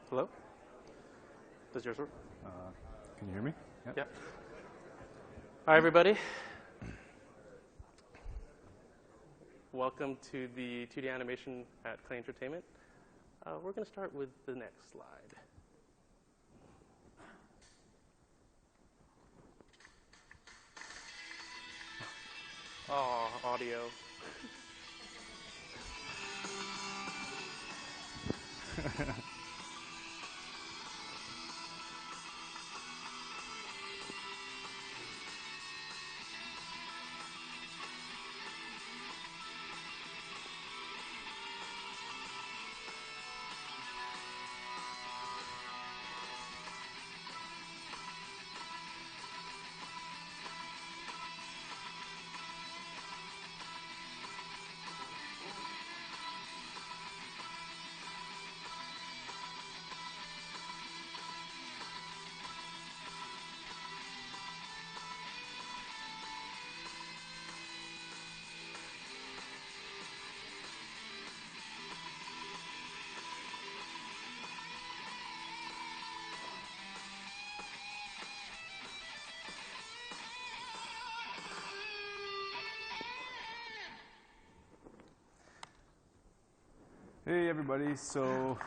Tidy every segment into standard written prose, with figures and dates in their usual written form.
Hello? Does yours work? Can you hear me? Yep. Yeah. Hi, everybody. Welcome to the 2D animation at Klei Entertainment. We're going to start with the next slide. Oh, audio. Hey, everybody. So,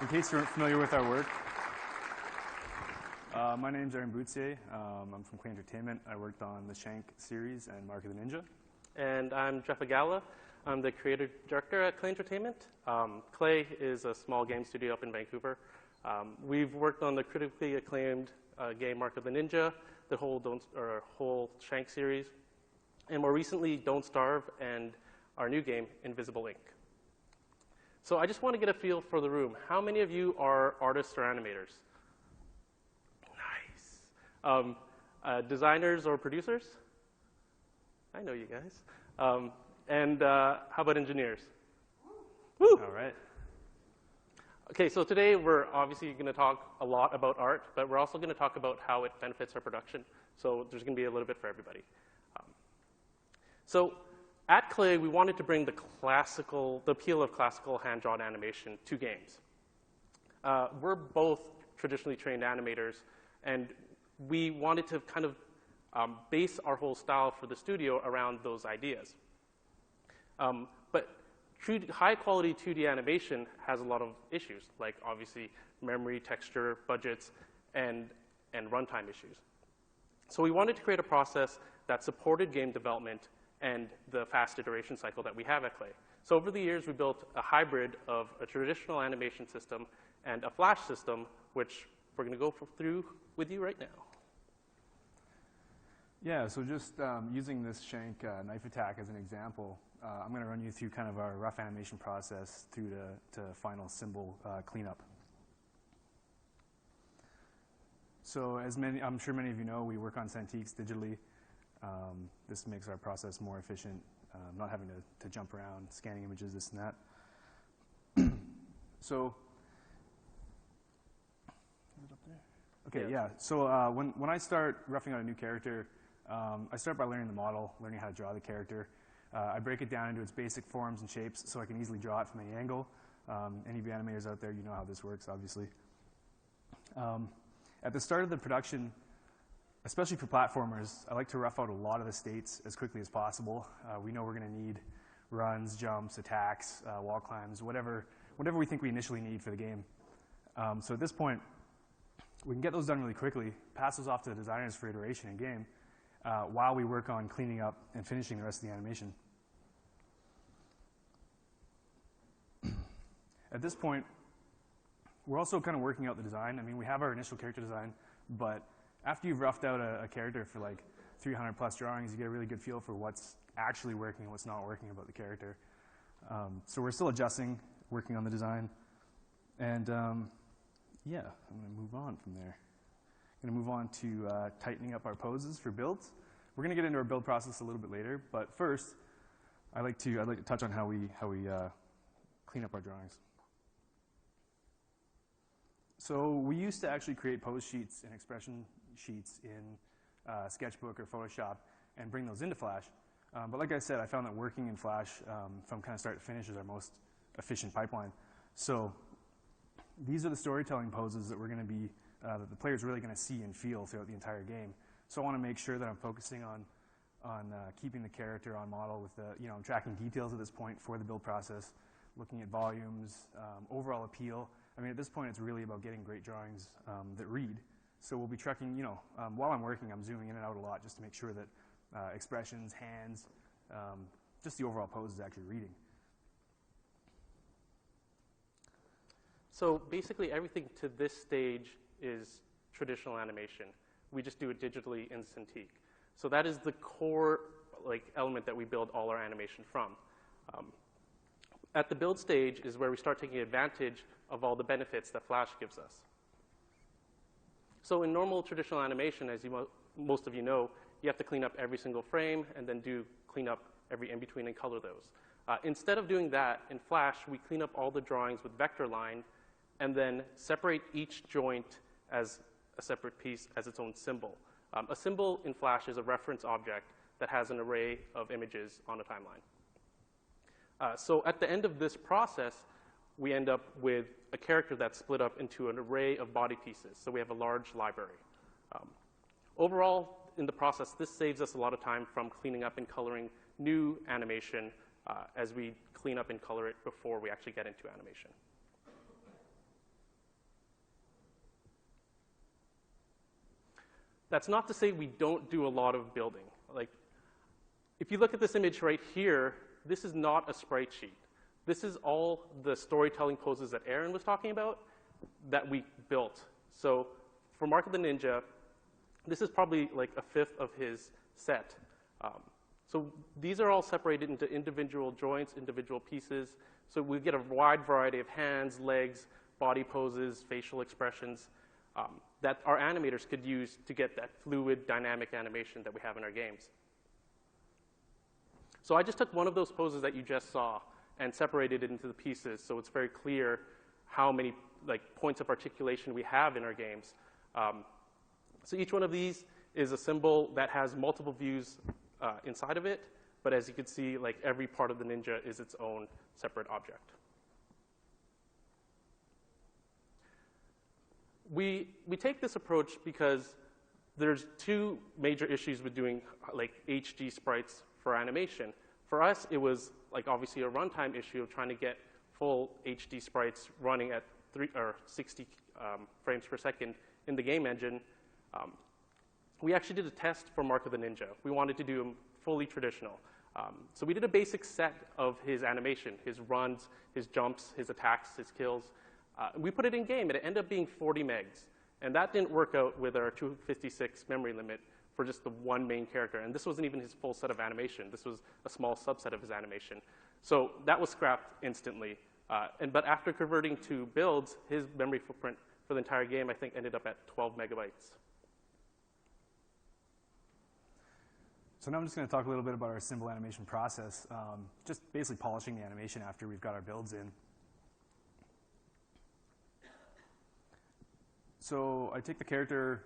in case you're familiar with our work, my name's Bouthillier. I'm from Klei Entertainment. I worked on the Shank series and Mark of the Ninja. And I'm Jeff Agala. I'm the creative director at Klei Entertainment. Klei is a small game studio up in Vancouver. We've worked on the critically acclaimed game Mark of the Ninja, the whole Shank series, and more recently, Don't Starve, and our new game, Invisible Ink. So I just want to get a feel for the room. How many of you are artists or animators? Nice. Designers or producers? I know you guys. And how about engineers? Woo! All right. OK, so today we're obviously going to talk a lot about art, but we're also going to talk about how it benefits our production. So there's going to be a little bit for everybody. So at Klei, we wanted to bring the appeal of classical hand-drawn animation to games. We're both traditionally trained animators, and we wanted to kind of base our whole style for the studio around those ideas. But high-quality 2D animation has a lot of issues, like obviously memory, texture, budgets, and runtime issues. So we wanted to create a process that supported game development and the fast iteration cycle that we have at Klei. So over the years, we built a hybrid of a traditional animation system and a Flash system, which we're going to go through with you right now. Yeah, so just using this Shank knife attack as an example, I'm going to run you through kind of our rough animation process through to final symbol cleanup. So I'm sure many of you know, we work on Cintiqs digitally. This makes our process more efficient, not having to jump around, scanning images, this and that. So, is it up there? OK, yeah. So when I start roughing out a new character, I start by learning the model, learning how to draw the character. I break it down into its basic forms and shapes so I can easily draw it from any angle. Any of you animators out there, you know how this works, obviously. At the start of the production, especially for platformers, I like to rough out a lot of the states as quickly as possible. We know we're going to need runs, jumps, attacks, wall climbs, whatever we think we initially need for the game. So at this point, we can get those done really quickly, pass those off to the designers for iteration in game, while we work on cleaning up and finishing the rest of the animation. At this point, we're also kind of working out the design. I mean, we have our initial character design, but after you've roughed out a character for like 300 plus drawings, you get a really good feel for what's actually working and what's not working about the character. So we're still adjusting, working on the design. And yeah, I'm going to move on from there. I'm going to move on to tightening up our poses for builds. We're going to get into our build process a little bit later, but first, I'd like to touch on how we clean up our drawings. So we used to actually create pose sheets and expression sheets in Sketchbook or Photoshop and bring those into Flash. But like I said, I found that working in Flash from kind of start to finish is our most efficient pipeline. So these are the storytelling poses that we're going to be, that the player's really going to see and feel throughout the entire game. So I want to make sure that I'm focusing on keeping the character on model with the, I'm tracking details at this point for the build process, looking at volumes, overall appeal. I mean, at this point, it's really about getting great drawings that read. So we'll be tracking, while I'm working, I'm zooming in and out a lot just to make sure that expressions, hands, just the overall pose is actually reading. So basically, everything to this stage is traditional animation. We just do it digitally in Cintiq. So that is the core element that we build all our animation from. At the build stage is where we start taking advantage of all the benefits that Flash gives us. So in normal traditional animation, as most of you know, you have to clean up every single frame and then do clean up every in-between and color those. Instead of doing that, in Flash, we clean up all the drawings with vector line and then separate each joint as a separate piece as its own symbol. A symbol in Flash is a reference object that has an array of images on a timeline. So at the end of this process, we end up with a character that's split up into an array of body pieces. So we have a large library. Overall, in the process, this saves us a lot of time from cleaning up and coloring new animation as we clean up and color it before we actually get into animation. That's not to say we don't do a lot of building. If you look at this image right here, this is not a sprite sheet. This is all the storytelling poses that Aaron was talking about that we built. So for Mark of the Ninja, this is probably a fifth of his set. So these are all separated into individual joints, individual pieces. So we get a wide variety of hands, legs, body poses, facial expressions that our animators could use to get that fluid, dynamic animation that we have in our games. So I just took one of those poses that you just saw and separated it into the pieces so it's very clear how many points of articulation we have in our games. So each one of these is a symbol that has multiple views inside of it, but as you can see, every part of the ninja is its own separate object. We take this approach because there's two major issues with doing HD sprites for animation. For us, it was obviously a runtime issue of trying to get full HD sprites running at 60 frames per second in the game engine. We actually did a test for Mark of the Ninja. We wanted to do him fully traditional. So we did a basic set of his animation, his runs, his jumps, his attacks, his kills. We put it in game, and it ended up being 40 megs. And that didn't work out with our 256 memory limit for just the one main character. And this wasn't even his full set of animation. This was a small subset of his animation. So that was scrapped instantly. But after converting to builds, his memory footprint for the entire game, I think, ended up at 12 megabytes. So now I'm just going to talk a little bit about our symbol animation process, just basically polishing the animation after we've got our builds in. So I take the character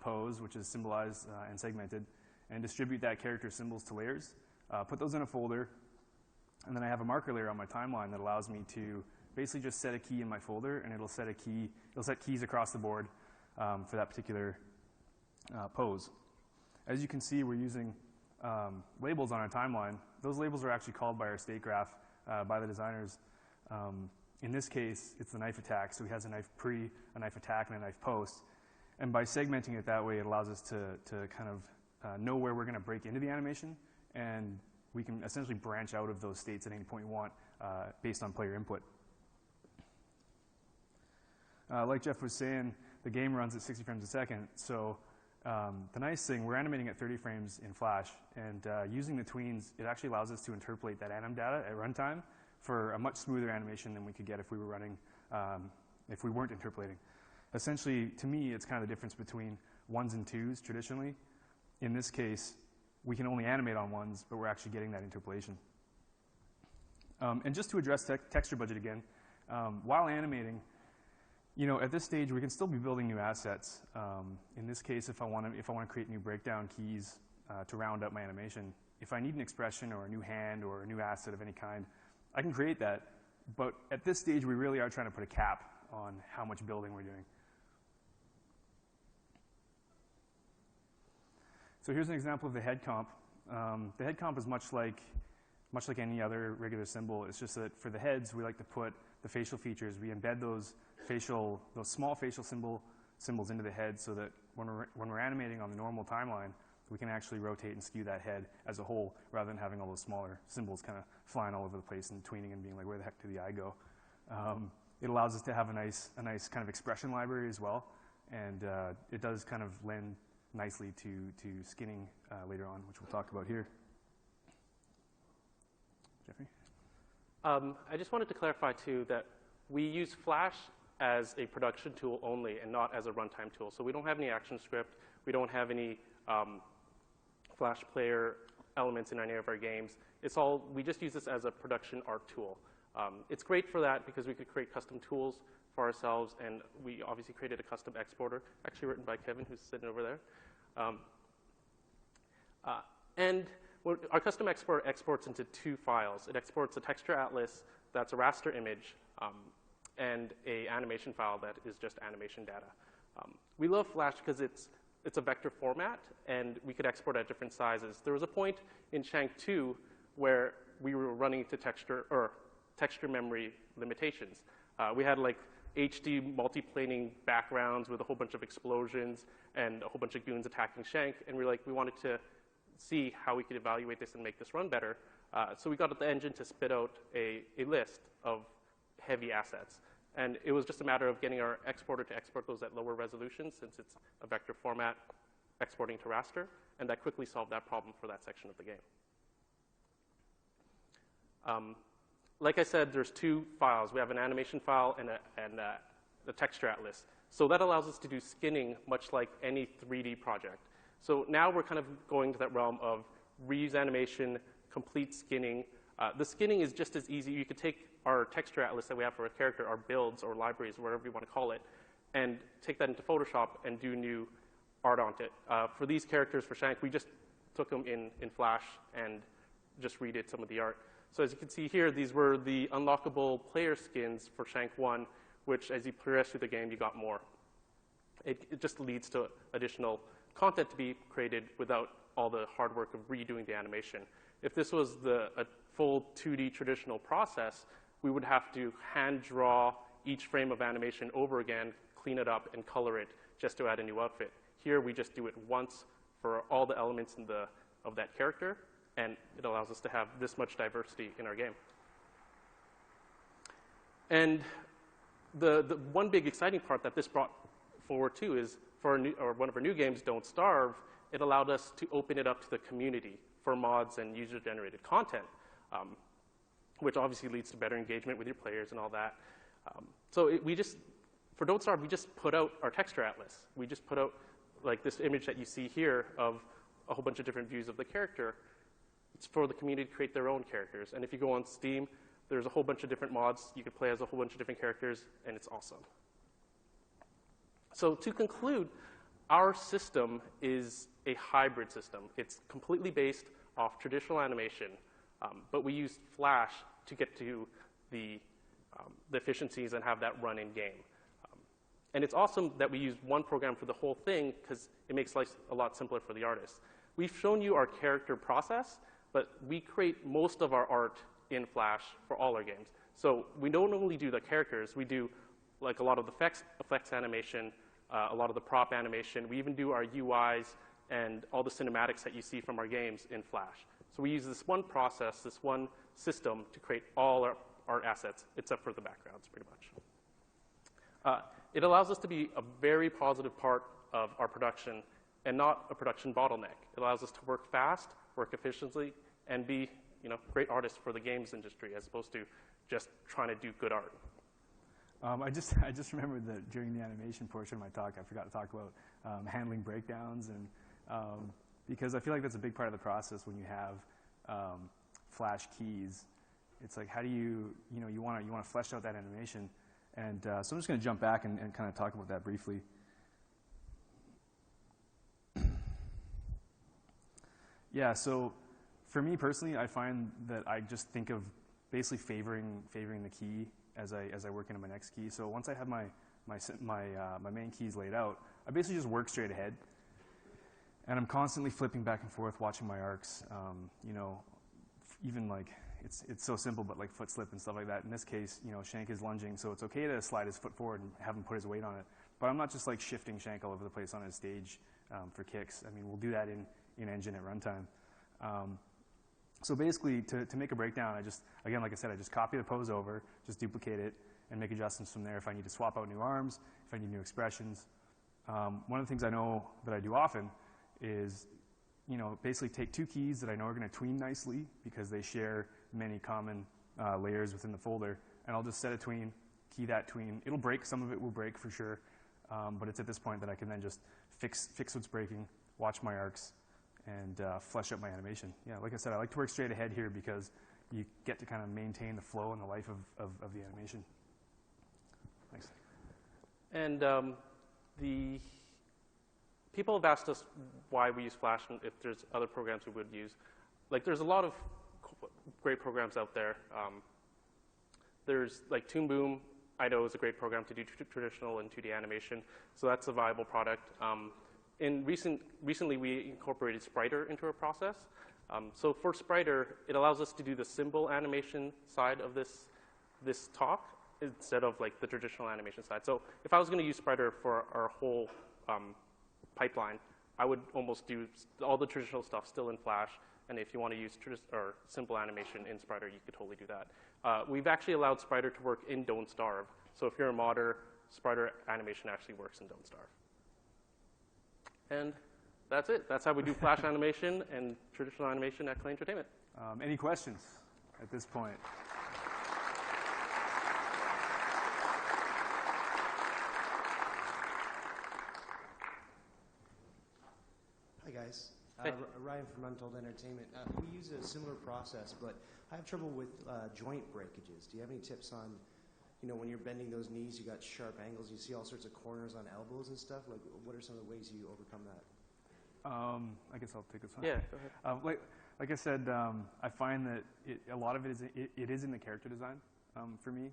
pose, which is symbolized and segmented, and distribute that character symbols to layers, put those in a folder, and then I have a marker layer on my timeline that allows me to basically just set a key in my folder, and it'll set keys across the board for that particular pose. As you can see, we're using labels on our timeline. Those labels are actually called by our state graph by the designers. In this case, it's the knife attack, so he has a knife pre, a knife attack, and a knife post. And by segmenting it that way, it allows us to kind of know where we're going to break into the animation, and we can essentially branch out of those states at any point we want based on player input. Like Jeff was saying, the game runs at 60 frames a second, so the nice thing, we're animating at 30 frames in Flash, and using the tweens, it actually allows us to interpolate that anim data at runtime for a much smoother animation than we could get if we were running, if we weren't interpolating. Essentially, to me, it's kind of the difference between ones and twos traditionally. In this case, we can only animate on ones, but we're actually getting that interpolation. And just to address texture budget again, while animating, at this stage, we can still be building new assets. In this case, if I want to create new breakdown keys to round up my animation, if I need an expression or a new hand or a new asset of any kind, I can create that. But at this stage, we really are trying to put a cap on how much building we're doing. So here's an example of the head comp. The head comp is much like any other regular symbol. It's just that for the heads, we like to put the facial features. We embed those small facial symbols into the head so that when we're animating on the normal timeline, we can actually rotate and skew that head as a whole rather than having all those smaller symbols kind of flying all over the place and tweening and being like, where the heck did the eye go? It allows us to have a nice kind of expression library as well, and it does kind of lend nicely to skinning later on, which we'll talk about here. Jeffrey? I just wanted to clarify, too, that we use Flash as a production tool only and not as a runtime tool. So we don't have any action script. We don't have any Flash player elements in any of our games. We just use this as a production art tool. It's great for that because we could create custom tools for ourselves, and we obviously created a custom exporter, actually written by Kevin, who's sitting over there. And our custom exporter exports into 2 files. It exports a texture atlas that's a raster image and a animation file that is just animation data. We love Flash because it's a vector format, and we could export at different sizes. There was a point in Shank 2 where we were running into texture memory limitations. We had like HD multiplaning backgrounds with a whole bunch of explosions and a whole bunch of goons attacking Shank, and we wanted to see how we could evaluate this and make this run better. So we got the engine to spit out a list of heavy assets. And it was just a matter of getting our exporter to export those at lower resolutions, since it's a vector format exporting to raster, and that quickly solved that problem for that section of the game. Like I said, there's 2 files. We have an animation file and a texture atlas. So that allows us to do skinning much like any 3D project. So now we're kind of going to that realm of reuse animation, complete skinning. The skinning is just as easy. You could take our texture atlas that we have for a character, our builds or libraries, whatever you want to call it, and take that into Photoshop and do new art on it. For these characters, for Shank, we just took them in Flash and just redid some of the art. So as you can see here, these were the unlockable player skins for Shank 1, which as you progress through the game, you got more. It just leads to additional content to be created without all the hard work of redoing the animation. If this was a full 2D traditional process, we would have to hand draw each frame of animation over again, clean it up, and color it just to add a new outfit. Here, we just do it once for all the elements of that character, and it allows us to have this much diversity in our game. And the one big exciting part that this brought forward too is for one of our new games, Don't Starve, it allowed us to open it up to the community for mods and user-generated content, which obviously leads to better engagement with your players and all that. For Don't Starve, we just put out our texture atlas. We just put out like this image that you see here of a whole bunch of different views of the character. It's for the community to create their own characters. And if you go on Steam, there's a whole bunch of different mods. You can play as a whole bunch of different characters, and it's awesome. So to conclude, our system is a hybrid system. It's completely based off traditional animation, but we use Flash to get to the efficiencies and have that run in game. And it's awesome that we use one program for the whole thing because it makes life a lot simpler for the artists. We've shown you our character process, but we create most of our art in Flash for all our games. So we don't only do the characters, we do like a lot of the effects animation, a lot of the prop animation. We even do our UIs and all the cinematics that you see from our games in Flash. So we use this one process, this one system to create all our art assets, except for the backgrounds, pretty much. It allows us to be a very positive part of our production and not a production bottleneck. It allows us to work fast, work efficiently, and be great artists for the games industry as opposed to just trying to do good art. I just remembered that during the animation portion of my talk, I forgot to talk about handling breakdowns, and because I feel like that's a big part of the process when you have Flash keys. It's like, how do you want to flesh out that animation, and so I'm just going to jump back and kind of talk about that briefly. Yeah, so for me personally, I find that I just think of basically favoring the key as I work into my next key. So once I have my main keys laid out, I basically just work straight ahead. And I'm constantly flipping back and forth, watching my arcs. You know, even like, it's so simple, but like foot slip and stuff like that. In this case, you know, Shank is lunging, so it's okay to slide his foot forward and have him put his weight on it. But I'm not just like shifting Shank all over the place on his stage for kicks. I mean, we'll do that in engine at runtime. So basically, to make a breakdown, I just, again, like I said, I just copy the pose over, just duplicate it, and make adjustments from there if I need to swap out new arms, if I need new expressions. One of the things I know that I do often is, you know, basically take two keys that I know are going to tween nicely because they share many common layers within the folder, and I'll just set a tween, key that tween. It'll break, some of it will break for sure, but it's at this point that I can then just fix what's breaking, watch my arcs, and flesh up my animation. Yeah, like I said, I like to work straight ahead here because you get to kind of maintain the flow and the life of the animation. Thanks. And the people have asked us why we use Flash and if there's other programs we would use. Like, there's a lot of great programs out there. There's like Toon Boom, I know is a great program to do traditional and 2D animation, so that's a viable product. Recently, we incorporated Spriter into our process. So for Spriter, it allows us to do the symbol animation side of this talk instead of like the traditional animation side. So if I was going to use Spriter for our whole pipeline, I would almost do all the traditional stuff still in Flash, and if you want to use simple animation in Spriter, you could totally do that. We've actually allowed Spriter to work in Don't Starve. So if you're a modder, Spriter animation actually works in Don't Starve. And that's it. That's how we do Flash animation and traditional animation at Klei Entertainment. Any questions at this point? Hi, guys. Hey. Ryan from Untitled Entertainment. We use a similar process, but I have trouble with joint breakages. Do you have any tips on, you know, when you're bending those knees, you got sharp angles, you see all sorts of corners on elbows and stuff? Like, what are some of the ways you overcome that? I guess I'll take this one. Yeah, go ahead. Like I said, I find that a lot of it is in the character design for me,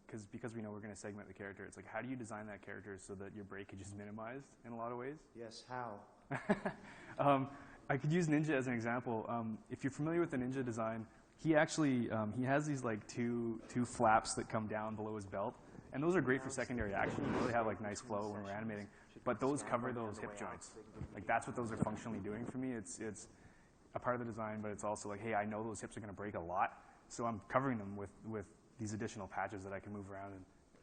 because we know we're going to segment the character. It's like, how do you design that character so that your breakage is minimized in a lot of ways? Yes, how? I could use Ninja as an example. If you're familiar with the Ninja design, he actually he has these like two flaps that come down below his belt, and those are great for secondary action. You really have like nice flow when we're animating. But those cover those hip joints. Like, that's what those are functionally doing for me. It's a part of the design, but it's also like, hey, I know those hips are going to break a lot, so I'm covering them with these additional patches that I can move around.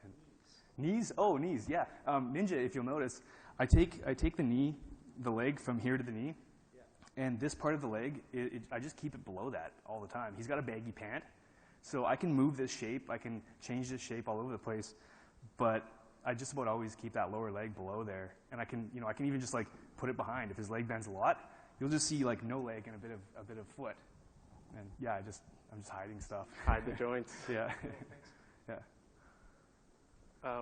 And knees? Oh, knees, yeah. Ninja, if you'll notice, I take the leg from here to the knee, and this part of the leg, I just keep it below that all the time. He's got a baggy pant, so I can move this shape. I can change this shape all over the place, but I just about always keep that lower leg below there, and I can even just like put it behind. If his leg bends a lot, you'll just see like no leg and a bit of foot, and yeah, I'm just hiding stuff. Hide the joints. Yeah. Yeah. I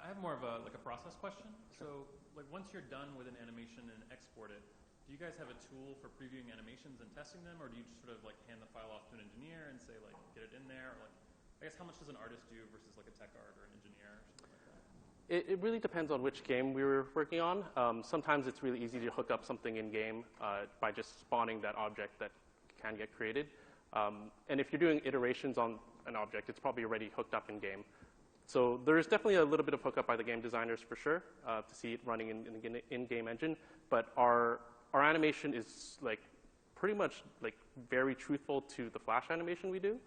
have more of a process question. So like, once you're done with an animation and export it, do you guys have a tool for previewing animations and testing them, or do you just sort of like hand the file off to an engineer and say like, get it in there, or like, I guess, how much does an artist do versus like a tech art or an engineer or something like that? It really depends on which game we were working on. Sometimes it's really easy to hook up something in-game by just spawning that object that can get created. And if you're doing iterations on an object, it's probably already hooked up in-game. So there's definitely a little bit of hookup by the game designers for sure to see it running in the in-game engine. But our animation is like pretty much like very truthful to the Flash animation we do.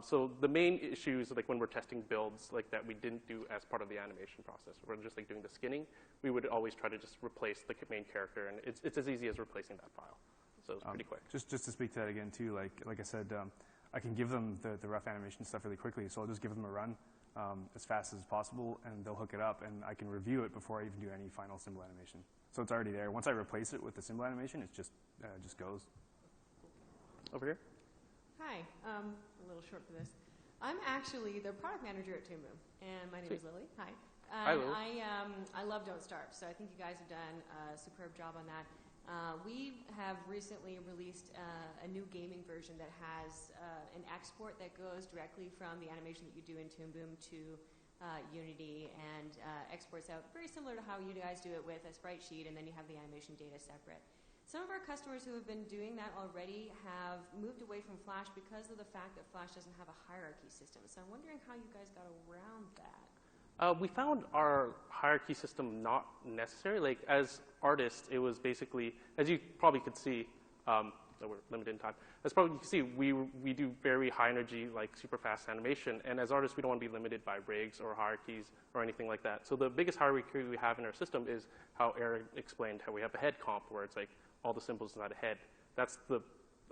So the main issues, like when we're testing builds like that we didn't do as part of the animation process, we're just like doing the skinning, we would always try to just replace the main character, and it's as easy as replacing that file. So it's pretty quick. Just to speak to that again too, like I said, I can give them the rough animation stuff really quickly, so I'll just give them a run as fast as possible, and they'll hook it up, and I can review it before I even do any final symbol animation. So it's already there. Once I replace it with the symbol animation, it just goes. Over here. Hi, a little short for this. I'm actually the product manager at Toon Boom, and my name is Lily. Hi. Hi, Lily. I love Don't Starve, so I think you guys have done a superb job on that. We have recently released a new gaming version that has an export that goes directly from the animation that you do in Toon Boom to Unity and exports out very similar to how you guys do it with a sprite sheet, and then you have the animation data separate. Some of our customers who have been doing that already have moved away from Flash because of the fact that Flash doesn't have a hierarchy system. So I'm wondering how you guys got around that. We found our hierarchy system not necessary. Like, as artists, it was basically, as you probably could see, so we're limited in time. As probably you can see, we do very high energy, like super fast animation. And as artists, we don't want to be limited by rigs or hierarchies or anything like that. So the biggest hierarchy we have in our system is how Eric explained, how we have a head comp, where it's like all the symbols inside a head. That's the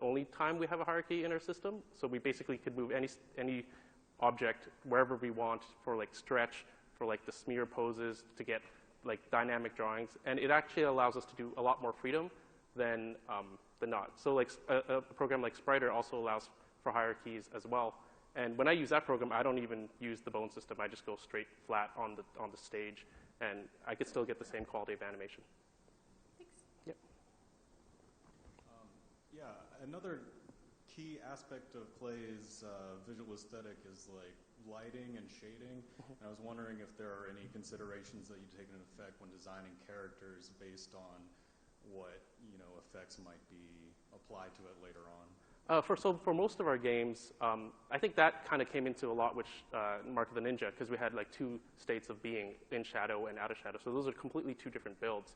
only time we have a hierarchy in our system. So we basically could move any object wherever we want for like stretch, for like the smear poses, to get like dynamic drawings. And it actually allows us to do a lot more freedom than not. So like a program like Spriter also allows for hierarchies as well. And when I use that program, I don't even use the bone system. I just go straight flat on the stage, and I could still get the same quality of animation. Thanks. Yep. Yeah, another key aspect of Klei's visual aesthetic is like lighting and shading. And I was wondering if there are any considerations that you take into effect when designing characters based on what effects might be applied to it later on. So for most of our games, I think that kind of came into a lot with Mark of the Ninja, because we had like two states of being, in shadow and out of shadow. So those are completely two different builds.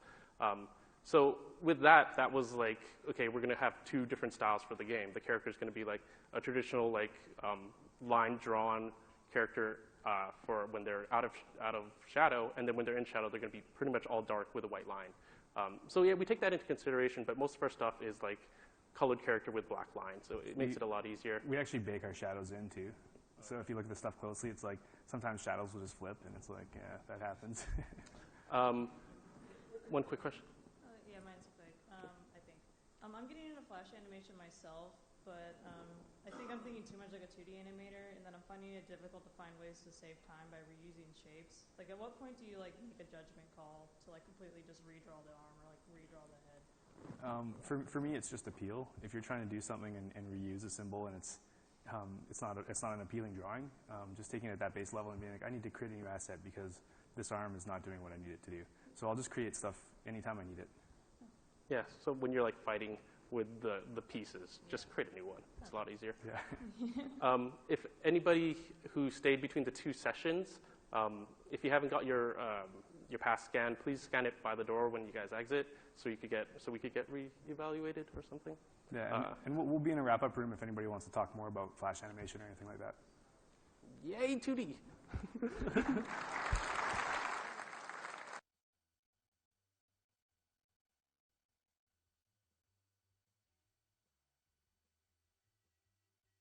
So with that was like, okay, we're going to have two different styles for the game. The character is going to be like a traditional like line-drawn character for when they're out of shadow, and then when they're in shadow, they're going to be pretty much all dark with a white line. So yeah, we take that into consideration, but most of our stuff is like colored character with black lines, so it makes it a lot easier. We actually bake our shadows in too. So if you look at the stuff closely, it's like sometimes shadows will just flip, and it's like, yeah, that happens. One quick question. Yeah, mine's quick, I think. I'm getting into Flash animation myself, but I think I'm thinking too much like a 2D animator, and then I'm finding it difficult to find ways to save time by reusing shapes. Like, at what point do you like make a judgment call to like completely just redraw the arm or like redraw the head? For me, it's just appeal. If you're trying to do something and reuse a symbol, and it's not an appealing drawing, just taking it at that base level and being like, I need to create a new asset because this arm is not doing what I need it to do. So I'll just create stuff anytime I need it. Yeah, so when you're like fighting with the pieces, just create a new one. It's a lot easier. Yeah. If anybody who stayed between the two sessions, if you haven't got your pass scanned, please scan it by the door when you guys exit, so we could get re-evaluated or something. Yeah, and we'll be in a wrap-up room if anybody wants to talk more about Flash animation or anything like that. Yay, 2D!